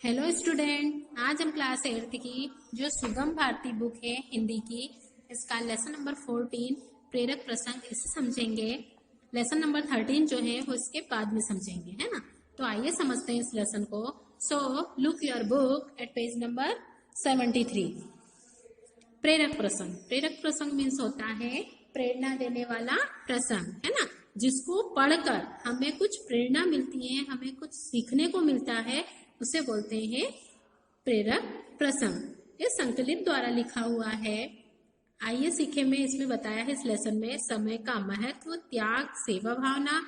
Hello student, आज हम class 8th की जो सुगम भारती बुक है हिंदी की, इसका लेसन नंबर 14 प्रेरक प्रसंग इसे समझेंगे। लेसन नंबर 13 जो है वो इसके बाद में समझेंगे, है ना। तो आइए समझते हैं इस लेसन को। So look your book at page number 73। प्रेरक प्रसंग। प्रेरक प्रसंग मीन्स होता है प्रेरणा देने वाला प्रसंग, है ना। जिसको पढ़कर हमें कुछ प्रेरणा मिलती है, हमें कुछ सीखने को मिलता है, उसे बोलते हैं प्रेरक प्रसंग। ये संकलित द्वारा लिखा हुआ है। आइए सीखे में इसमें बताया है इस लेसन में समय का महत्व, त्याग, सेवा भावना,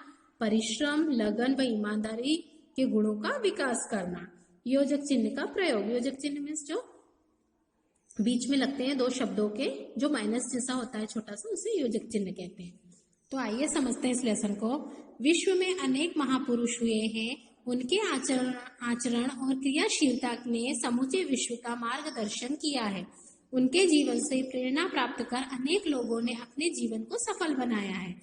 परिश्रम, लगन व ईमानदारी के गुणों का विकास करना। योजक चिन्ह का प्रयोग। योजक चिन्ह मीन्स जो बीच में लगते हैं दो शब्दों के, जो माइनस जैसा होता है छोटा सा, उसे योजक चिन्ह कहते हैं। तो आइए समझते हैं इस लेसन को। विश्व में अनेक महापुरुष हुए हैं। उनके आचरण और क्रियाशीलता ने समूचे विश्व का मार्गदर्शन किया है। उनके जीवन से प्रेरणा प्राप्त कर अनेक लोगों ने अपने जीवन को सफल बनाया है।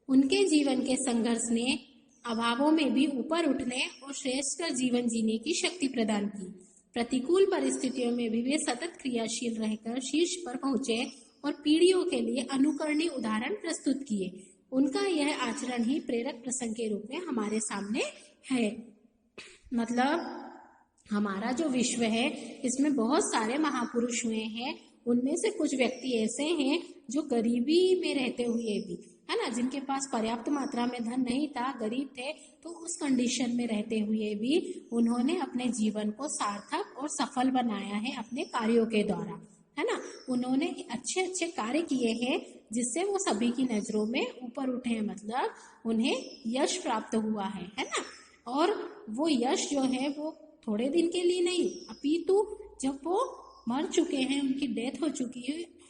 उनके जीवन के संघर्ष ने अभावों में भी ऊपर उठने और श्रेष्ठ जीवन जीने की शक्ति प्रदान की। प्रतिकूल परिस्थितियों में भी वे सतत क्रियाशील रहकर शीर्ष पर पहुंचे और पीढ़ियों के लिए अनुकरणीय उदाहरण प्रस्तुत किए। उनका यह आचरण ही प्रेरक प्रसंग के रूप में हमारे सामने है। मतलब हमारा जो विश्व है इसमें बहुत सारे महापुरुष हुए हैं। उनमें से कुछ व्यक्ति ऐसे हैं जो गरीबी में रहते हुए भी, है ना, जिनके पास पर्याप्त मात्रा में धन नहीं था, गरीब थे, तो उस कंडीशन में रहते हुए भी उन्होंने अपने जीवन को सार्थक और सफल बनाया है अपने कार्यों के द्वारा, है ना। उन्होंने अच्छे अच्छे कार्य किए हैं जिससे वो सभी की नजरों में ऊपर उठे हैं, मतलब उन्हें यश प्राप्त हुआ है ना। और वो यश जो है वो थोड़े दिन के लिए नहीं, अपितु जब वो मर चुके हैं, उनकी डेथ हो चुकी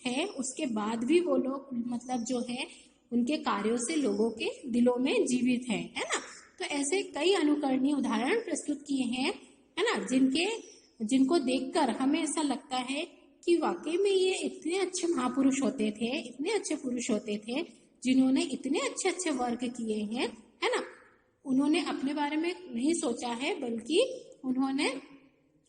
है, उसके बाद भी वो लोग मतलब जो है उनके कार्यों से लोगों के दिलों में जीवित है ना। तो ऐसे कई अनुकरणीय उदाहरण प्रस्तुत किए हैं, है ना, जिनको देखकर हमें ऐसा लगता है कि वाकई में ये इतने अच्छे महापुरुष होते थे, इतने अच्छे पुरुष होते थे, जिन्होंने इतने अच्छे अच्छे वर्क किए हैं, है ना। उन्होंने अपने बारे में नहीं सोचा है, बल्कि उन्होंने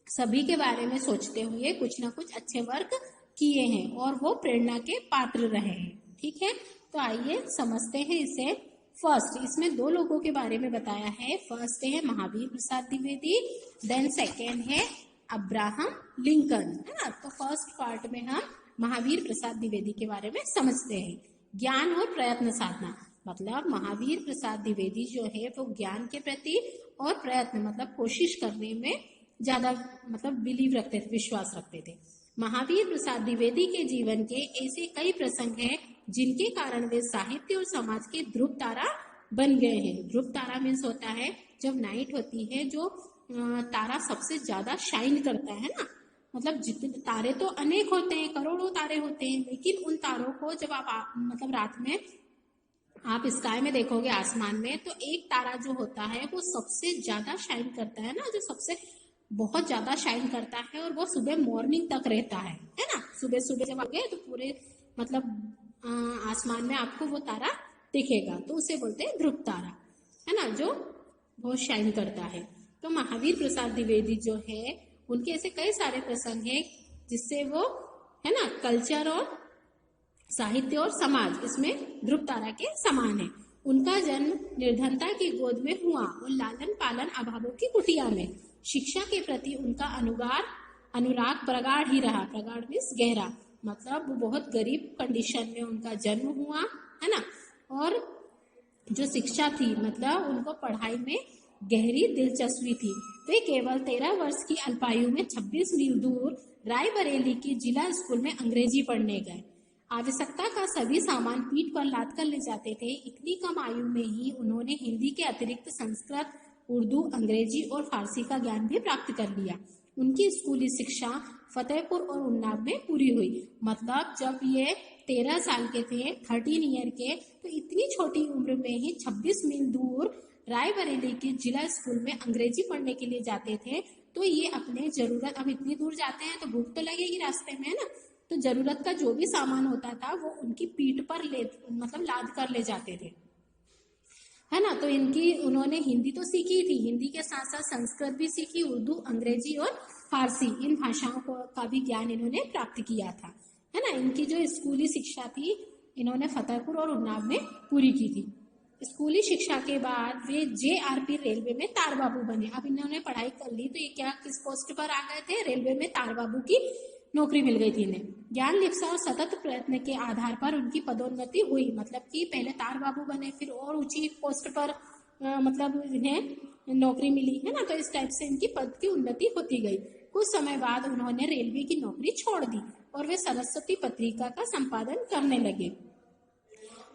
सभी के बारे में सोचते हुए कुछ ना कुछ अच्छे वर्क किए हैं और वो प्रेरणा के पात्र रहे हैं। ठीक है, तो आइए समझते हैं इसे। फर्स्ट, इसमें दो लोगों के बारे में बताया है। फर्स्ट है महावीर प्रसाद द्विवेदी, देन सेकेंड है अब्राहम लिंकन, है ना। तो फर्स्ट पार्ट में हम महावीर प्रसाद द्विवेदी के बारे में समझते हैं। ज्ञान और प्रयत्न साधना। मतलब महावीर प्रसाद द्विवेदी जो है वो ज्ञान के प्रति और प्रयत्न मतलब कोशिश करने में ज्यादा मतलब बिलीव रखते थे, विश्वास रखते थे। महावीर प्रसाद द्विवेदी के जीवन के ऐसे कई प्रसंग हैं जिनके कारण वे साहित्य और समाज के ध्रुव तारा बन गए हैं। ध्रुव तारा मीन्स होता है जब नाइट होती है, जो तारा सबसे ज्यादा शाइन करता है ना। मतलब जितने तारे तो अनेक होते हैं, करोड़ों तारे होते हैं, लेकिन उन तारों को जब आप मतलब रात में आप स्काई में देखोगे, आसमान में, तो एक तारा जो होता है वो सबसे ज्यादा शाइन करता है ना, जो सबसे बहुत ज्यादा शाइन करता है, और वो सुबह मॉर्निंग तक रहता है ना। सुबह सुबह जब आगे तो पूरे मतलब आसमान में आपको वो तारा दिखेगा, तो उसे बोलते हैं ध्रुव तारा, है ना, जो बहुत शाइन करता है। तो महावीर प्रसाद द्विवेदी जो है उनके ऐसे कई सारे प्रसंग हैं जिससे वो, है ना, कल्चर और साहित्य और समाज इसमें ध्रुव तारा के समान है। उनका जन्म निर्धनता की गोद में हुआ और लालन पालन अभावों की कुटिया में। शिक्षा के प्रति उनका अनुराग प्रगाढ़ ही रहा। प्रगाढ़ मीन्स गहरा, मतलब वो बहुत गरीब कंडीशन में उनका जन्म हुआ, है ना। और जो शिक्षा थी, मतलब उनको पढ़ाई में गहरी दिलचस्पी थी। वे केवल 13 वर्ष की अल्पायु में 26 मील दूर रायबरेली के जिला स्कूल में अंग्रेजी पढ़ने गए। आवश्यकता का सभी सामान पीठ पर लाद कर ले जाते थे। इतनी कम आयु में ही उन्होंने हिंदी के अतिरिक्त संस्कृत, उर्दू, अंग्रेजी और फारसी का ज्ञान भी प्राप्त कर लिया। उनकी स्कूली शिक्षा फतेहपुर और उन्नाव में पूरी हुई। मतलब जब ये 13 साल के थे, 13 ईयर के, तो इतनी छोटी उम्र में ही 26 मील दूर रायबरेली के जिला स्कूल में अंग्रेजी पढ़ने के लिए जाते थे। तो ये अपने जरूरत, अब इतनी दूर जाते हैं तो भूख तो लगेगी रास्ते में, है ना, तो जरूरत का जो भी सामान होता था वो उनकी पीठ पर मतलब लाद कर ले जाते थे। है ना। तो इनकी उन्होंने हिंदी तो सीखी थी, हिंदी के साथ साथ संस्कृत भी सीखी, उर्दू, अंग्रेजी और फारसी इन भाषाओं का भी ज्ञान इन्होंने प्राप्त किया था, है ना। इनकी जो स्कूली शिक्षा थी इन्होंने फतेहपुर और उन्नाव में पूरी की थी। स्कूली शिक्षा के बाद वे JRP रेलवे में तार बाबू बने। अब इन्होंने पढ़ाई कर ली तो ये क्या किस पोस्ट पर आ गए थे, रेलवे में तार बाबू की नौकरी मिल गई थी इन्हें। ज्ञान लिप्सा और सतत प्रयत्न के आधार पर उनकी पदोन्नति हुई, मतलब कि पहले तार बाबू बने, फिर और ऊंची पोस्ट पर मतलब इन्हें नौकरी मिली, है ना। तो इस टाइप से इनकी पद की उन्नति होती गई। कुछ समय बाद उन्होंने रेलवे की नौकरी छोड़ दी और वे सरस्वती पत्रिका का संपादन करने लगे।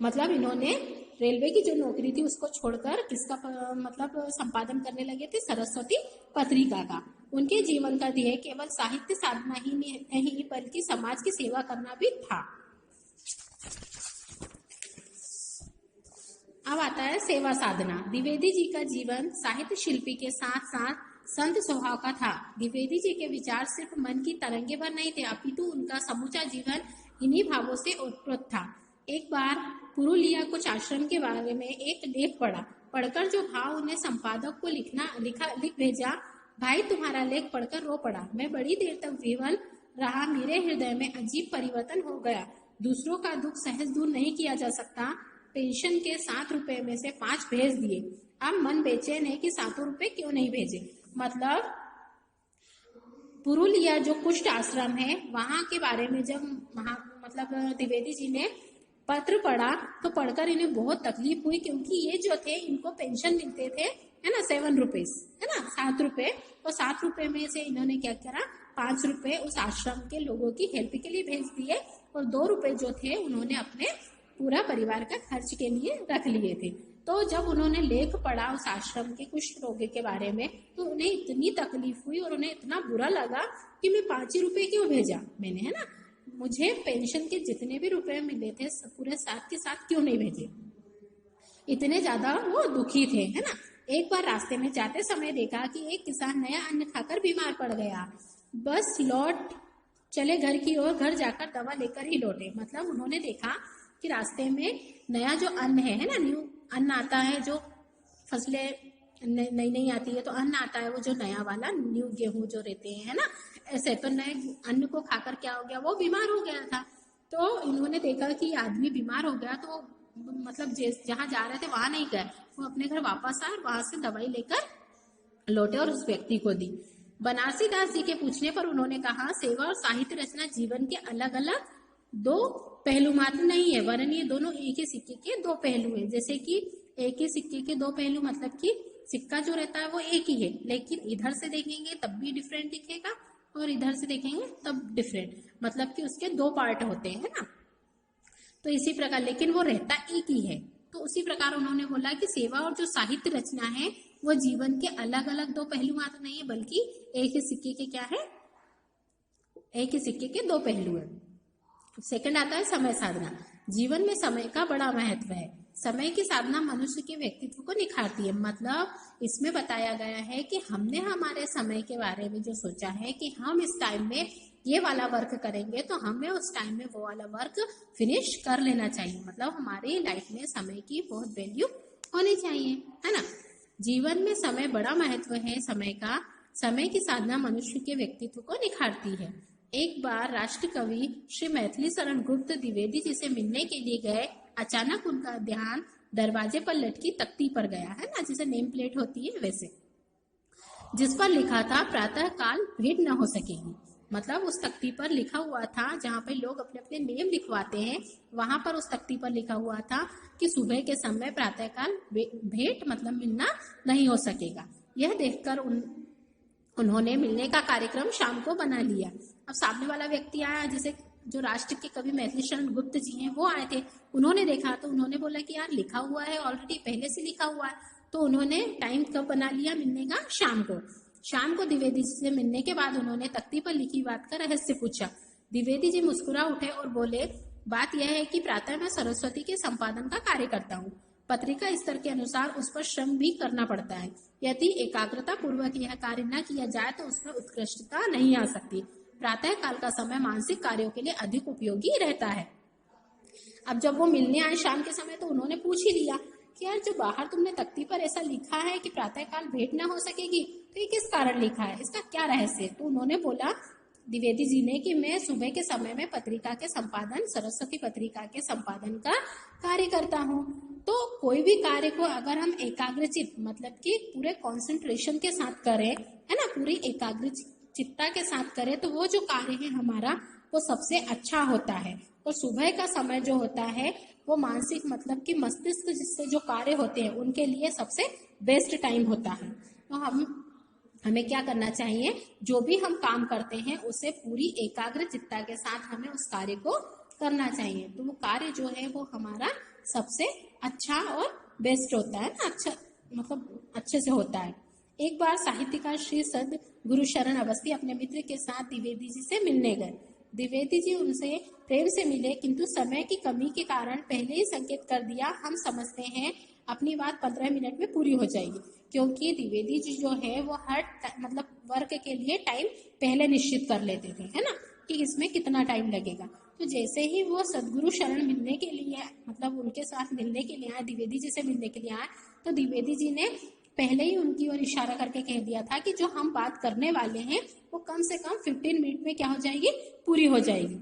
मतलब इन्होंने रेलवे की जो नौकरी थी उसको छोड़कर किसका मतलब संपादन करने लगे थे, सरस्वती पत्रिका का। उनके जीवन का ध्येय केवल साहित्य साधना ही नहीं बल्कि समाज की सेवा करना भी था। अब आता है सेवा साधना। द्विवेदी जी का जीवन साहित्य शिल्पी के साथ साथ संत स्वभाव का था। द्विवेदी जी के विचार सिर्फ मन की तरंगे भर नहीं थे, अपितु उनका समूचा जीवन इन्हीं भावों से ओतप्रोत था। एक बार पुरुलिया कुछ आश्रम के बारे में एक लेख पढ़कर जो भाव उन्हें संपादक को लिख भेजा, भाई तुम्हारा लेख पढ़कर रो पड़ा। मैं बड़ी देर तक विवल रहा, मेरे हृदय में अजीब परिवर्तन हो गया। दूसरों का दुख सहज दूर नहीं किया जा सकता। पेंशन के 7 रुपए में से 5 भेज दिए। अब मन बेचैन है कि 7 रुपए क्यों नहीं भेजे। मतलब पुरुलिया जो कुष्ठ आश्रम है वहां के बारे में जब मतलब द्विवेदी जी ने पत्र पढ़ा तो पढ़कर इन्हें बहुत तकलीफ हुई, क्योंकि ये जो थे इनको पेंशन मिलते थे, है ना, 7 रुपीज, है ना, 7 रुपए। और 7 रुपए में से इन्होंने क्या करा, 5 रुपए उस आश्रम के लोगों की हेल्प के लिए भेज दिए और 2 रुपए जो थे उन्होंने अपने पूरा परिवार का खर्च के लिए रख लिए थे। तो जब उन्होंने लेख पढ़ा उस आश्रम के कुष्ठ रोगी के बारे में तो उन्हें इतनी तकलीफ हुई और उन्हें इतना बुरा लगा कि मैं 5 रुपए क्यों भेजा मैंने, है ना, मुझे पेंशन के जितने भी रुपए मिले थे पूरे साथ के साथ क्यों नहीं भेजे। इतने ज्यादा वो दुखी थे, है ना। एक बार रास्ते में जाते समय देखा कि एक किसान नया अन्न खाकर बीमार पड़ गया। बस लौट चले घर की ओर, घर जाकर दवा लेकर ही लौटे। मतलब उन्होंने देखा कि रास्ते में नया जो अन्न है ना, न्यू अन्न आता है, जो फसलें नई नई आती है तो अन्न आता है, वो जो नया वाला न्यू गेहूं जो रहते हैं, है ना, ऐसे। तो नए अन्न को खाकर क्या हो गया, वो बीमार हो गया था। तो इन्होंने देखा कि आदमी बीमार हो गया तो मतलब जहाँ जा रहे थे वहां नहीं गए, वो अपने घर वापस आए, वहां से दवाई लेकर लौटे और उस व्यक्ति को दी। बनारसी दास जी के पूछने पर उन्होंने कहा, सेवा और साहित्य रचना जीवन के अलग अलग 2 पहलू मात्र नहीं है, वरन ये दोनों एक ही सिक्के के 2 पहलू हैं। जैसे कि एक ही सिक्के के 2 पहलू, मतलब कि सिक्का जो रहता है वो एक ही है, लेकिन इधर से देखेंगे तब भी डिफरेंट दिखेगा और इधर से देखेंगे तब डिफरेंट, मतलब कि उसके 2 पार्ट होते हैं ना। तो इसी प्रकार, लेकिन वो रहता एक ही है। तो उसी प्रकार उन्होंने बोला कि सेवा और जो साहित्य रचना है वो जीवन के अलग अलग 2 पहलू मात्र नहीं है, बल्कि एक ही सिक्के के क्या है, एक ही सिक्के के 2 पहलू है। सेकंड आता है समय साधना। जीवन में समय का बड़ा महत्व है। समय की साधना मनुष्य के व्यक्तित्व को निखारती है। मतलब इसमें बताया गया है कि हमने हमारे समय के बारे में जो सोचा है कि हम इस टाइम में ये वाला वर्क करेंगे तो हमें उस टाइम में वो वाला वर्क फिनिश कर लेना चाहिए। मतलब हमारी लाइफ में समय की बहुत वैल्यू होनी चाहिए, है ना। जीवन में समय बड़ा महत्व है समय का। समय की साधना मनुष्य के व्यक्तित्व को निखारती है। एक बार राष्ट्र कवि श्री मैथिली शरण गुप्त द्विवेदी जी से मिलने के लिए गए। अचानक उनका ध्यान दरवाजे पर लटकी तख्ती पर गया, है ना, जैसे नेम प्लेट होती है वैसे, जिस पर लिखा था प्रातः काल भेंट न हो सकेगी। मतलब उस तख्ती पर लिखा हुआ था, जहाँ पे लोग अपने अपने नेम लिखवाते हैं, वहां पर उस तख्ती पर लिखा हुआ था कि सुबह के समय प्रातः काल भेंट मतलब मिलना नहीं हो सकेगा। यह देखकर उन्होंने मिलने का कार्यक्रम शाम को बना लिया। अब सामने वाला व्यक्ति आया, जैसे जो राष्ट्र के कवि मैथिली शरण गुप्त जी हैं वो आए थे। उन्होंने देखा तो उन्होंने बोला कि यार लिखा हुआ है, ऑलरेडी पहले से लिखा हुआ है। तो उन्होंने टाइम कब बना लिया मिलने का, शाम को। शाम को द्विवेदी जी से मिलने के बाद उन्होंने तख्ती पर लिखी बात का रहस्य पूछा। द्विवेदी जी मुस्कुरा उठे और बोले, बात यह है कि प्रातः मैं सरस्वती के संपादन का कार्य करता हूँ। पत्रिका स्तर के अनुसार उस पर श्रम भी करना पड़ता है। यदि एकाग्रता पूर्वक यह कार्य न किया जाए तो उसमें उत्कृष्टता नहीं आ सकती। प्रातः काल का समय मानसिक कार्यों के लिए अधिक उपयोगी रहता है। अब जब वो मिलने आए शाम के समय तो उन्होंने पूछ ही लिया कि यार जो बाहर तुमने तख्ती पर ऐसा लिखा है कि प्रातःकाल भेंट ना हो सकेगी, तो ये किस कारण लिखा है, इसका क्या रहस्य है? तो उन्होंने बोला द्विवेदी जी ने कि मैं सुबह के समय में पत्रिका के संपादन, सरस्वती पत्रिका के संपादन का कार्य करता हूँ। तो कोई भी कार्य को अगर हम एकाग्रचित मतलब कि पूरे कंसंट्रेशन के साथ करें, है ना, पूरी एकाग्रचित्ता के साथ करें, तो वो जो कार्य है हमारा वो सबसे अच्छा होता है। और सुबह का समय जो होता है वो मानसिक मतलब कि मस्तिष्क जिससे जो कार्य होते हैं उनके लिए सबसे बेस्ट टाइम होता है। तो हमें क्या करना चाहिए, जो भी हम काम करते हैं उसे पूरी एकाग्रचित्ता के साथ हमें उस कार्य को करना चाहिए। तो वो कार्य जो है वो हमारा सबसे अच्छा और बेस्ट होता है ना, अच्छा मतलब अच्छे से होता है। एक बार साहित्यकार श्री सद गुरुशरण अवस्थी अपने मित्र के साथ द्विवेदी जी से मिलने गए। द्विवेदी जी उनसे प्रेम से मिले, किंतु समय की कमी के कारण पहले ही संकेत कर दिया, हम समझते हैं अपनी बात 15 मिनट में पूरी हो जाएगी। क्योंकि द्विवेदी जी जो है वो हर मतलब वर्क के लिए टाइम पहले निश्चित कर लेते थे, है ना, कि इसमें कितना टाइम लगेगा। तो जैसे ही वो सदगुरु शरण मिलने के लिए मतलब उनके साथ मिलने के लिए आए, द्विवेदी जी से मिलने के लिए आए, तो द्विवेदी जी ने पहले ही उनकी ओर इशारा करके कह दिया था कि जो हम बात करने वाले हैं वो कम से कम 15 मिनट में क्या हो जाएगी, पूरी हो जाएगी।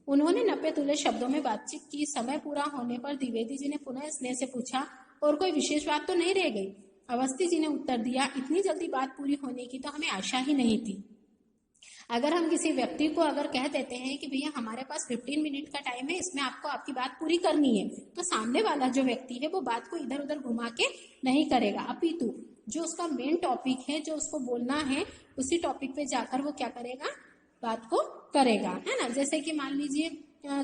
उन्होंने नपे तुले शब्दों में बातचीत की। समय पूरा होने पर द्विवेदी जी ने पुनः स्नेह से पूछा, और कोई विशेष बात तो नहीं रह गई? अवस्थी जी ने उत्तर दिया, इतनी जल्दी बात पूरी होने की तो हमें आशा ही नहीं थी। अगर हम किसी व्यक्ति को अगर कह देते हैं कि भैया हमारे पास 15 मिनट का टाइम है, इसमें आपको आपकी बात पूरी करनी है, तो सामने वाला जो व्यक्ति है वो बात को इधर उधर घुमा के नहीं करेगा, अपितु जो उसका मेन टॉपिक है, जो उसको बोलना है, उसी टॉपिक पे जाकर वो क्या करेगा, बात को करेगा, है ना। जैसे कि मान लीजिए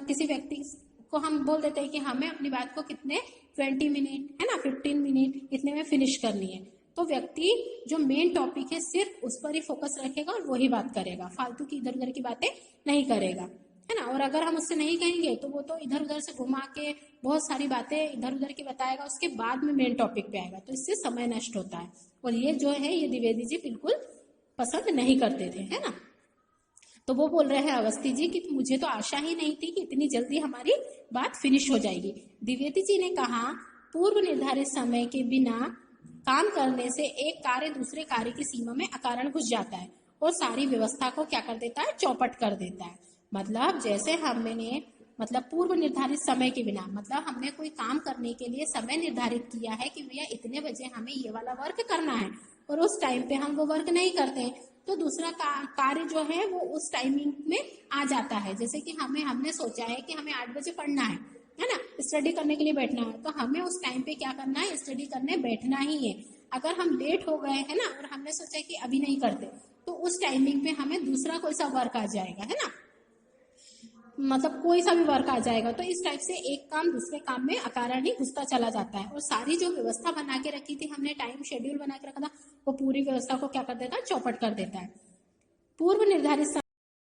किसी व्यक्ति को हम बोल देते हैं कि हमें अपनी बात को कितने 20 मिनट, है ना, 15 मिनट इतने में फिनिश करनी है, तो व्यक्ति जो मेन टॉपिक है सिर्फ उस पर ही फोकस रखेगा और वही बात करेगा, फालतू की इधर उधर की बातें नहीं करेगा, है ना। और अगर हम उससे नहीं कहेंगे तो वो तो इधर उधर से घुमा के बहुत सारी बातें इधर उधर की बताएगा, उसके बाद में मेन टॉपिक पे आएगा, तो इससे समय नष्ट होता है। और ये जो है ये द्विवेदी जी बिल्कुल पसंद नहीं करते थे, है ना। तो वो बोल रहे हैं अवस्थी जी कि मुझे तो आशा ही नहीं थी कि इतनी जल्दी हमारी बात फिनिश हो जाएगी। द्विवेदी जी ने कहा, पूर्व निर्धारित समय के बिना काम करने से एक कार्य दूसरे कार्य की सीमा में अकारण घुस जाता है और सारी व्यवस्था को क्या कर देता है, चौपट कर देता है। मतलब जैसे हमने मतलब पूर्व निर्धारित समय के बिना मतलब हमने कोई काम करने के लिए समय निर्धारित किया है कि भैया इतने बजे हमें ये वाला वर्क करना है, और उस टाइम पे हम वो वर्क नहीं करते हैं, तो दूसरा कार्य जो है वो उस टाइमिंग में आ जाता है। जैसे कि हमने सोचा है कि हमें 8 बजे पढ़ना है ना, स्टडी करने के लिए बैठना है, तो हमें उस टाइम पे क्या करना है, स्टडी करने बैठना ही है। अगर हम लेट हो गए, है ना, और हमने सोचा कि अभी नहीं करते, तो उस टाइमिंग पे हमें दूसरा कोई सा वर्क आ जाएगा, है ना, मतलब कोई सा भी वर्क आ जाएगा, तो इस टाइप से एक काम दूसरे काम में अकारण ही घुसता चला जाता है, और सारी जो व्यवस्था बना के रखी थी हमने, टाइम शेड्यूल बना के रखा था, वो पूरी व्यवस्था को क्या कर देता है, चौपट कर देता है। पूर्व निर्धारित